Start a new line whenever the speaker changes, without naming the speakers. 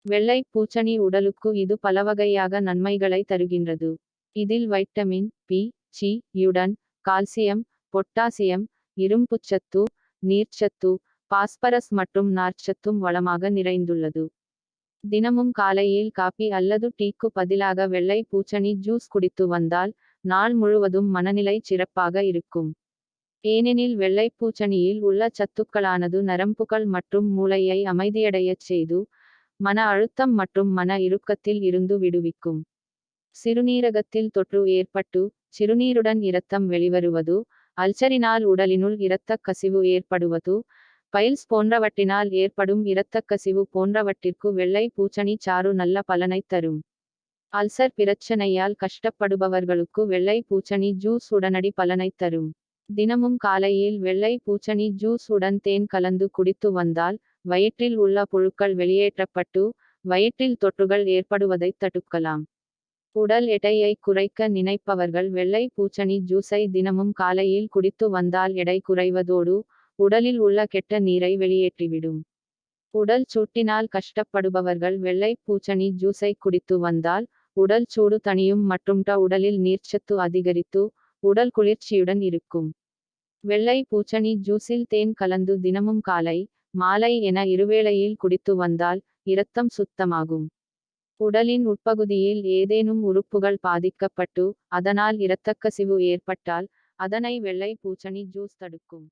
வெள்ளை பூசணி உடலுக்கு இது பலவகையாக நன்மைகளை தருகின்றது. இதில் வைட்டமின் பி, சி யுடன் கால்சியம், பொட்டாசியம், இரும்புச்சத்து, நீர்ச்சத்து, பாஸ்பரஸ் மற்றும் நார்ச்சத்தும் வளமாக நிறைந்துள்ளது. தினமும் காலையில் காபி அல்லது டீக்கு பதிலாக வெள்ளை பூசணி ஜூஸ் குடித்து வந்தால் நாள் முழுவதும் மனநிலை சிறப்பாக இருக்கும். ஏனெனில் வெள்ளை பூசணியில் உள்ள சத்துக்களானது நரம்புகள் மற்றும் மூளையை அமைதியடையச் செய்து மன அழுத்தம் மற்றும் மன இறுக்கத்தில் இருந்து விடுவிக்கும். சிறுநீரகத்தில் தொற்று ஏற்பட்டு சிறுநீருடன் இரத்தம் வெளிவருவது, அல்சரினால் உடலினுள் இரத்தக் கசிவு ஏற்படுவது, பைல்ஸ் போன்றவற்றினால் ஏற்படும் இரத்தக் கசிவு போன்றவற்றிற்கு வெள்ளை பூசணி சாறு நல்ல பலனைத் தரும். அல்சர் பிரச்சனையால் கஷ்டப்படுபவர்களுக்கு வெள்ளை பூசணி ஜூஸ் உடனடி பலனைத் தரும். தினமும் காலையில் வெள்ளை பூசணி ஜூஸ் உடன் தேன் கலந்து குடித்து வந்தால் வயிற்றில் உள்ள புழுக்கள் வெளியேற்றப்பட்டு வயிற்றில் தொற்றுகள் ஏற்படுவதைத் தடுக்கலாம். உடல் எடையை குறைக்க நினைப்பவர்கள் வெள்ளை பூசணி ஜூஸை தினமும் காலையில் குடித்து வந்தால் எடை குறைவதோடு உடலில் உள்ள கெட்ட நீரை வெளியேற்றிவிடும். உடல் சூட்டினால் கஷ்டப்படுபவர்கள் வெள்ளை பூசணி ஜூஸை குடித்து வந்தால் உடல் சூடு தணியும் மற்றும் உடலில் நீர்ச்சத்து அதிகரித்து உடல் குளிர்ச்சியுடன் இருக்கும். வெள்ளை பூசணி ஜூஸில் தேன் கலந்து தினமும் காலை, மாலை என இருவேளையில் குடித்து வந்தால் இரத்தம் சுத்தமாகும். உடலின் உட்பகுதியில் ஏதேனும் உறுப்புகள் பாதிக்கப்பட்டு அதனால் இரத்தக்கசிவு ஏற்பட்டால் அதனை வெள்ளை பூசணி ஜூஸ் தடுக்கும்.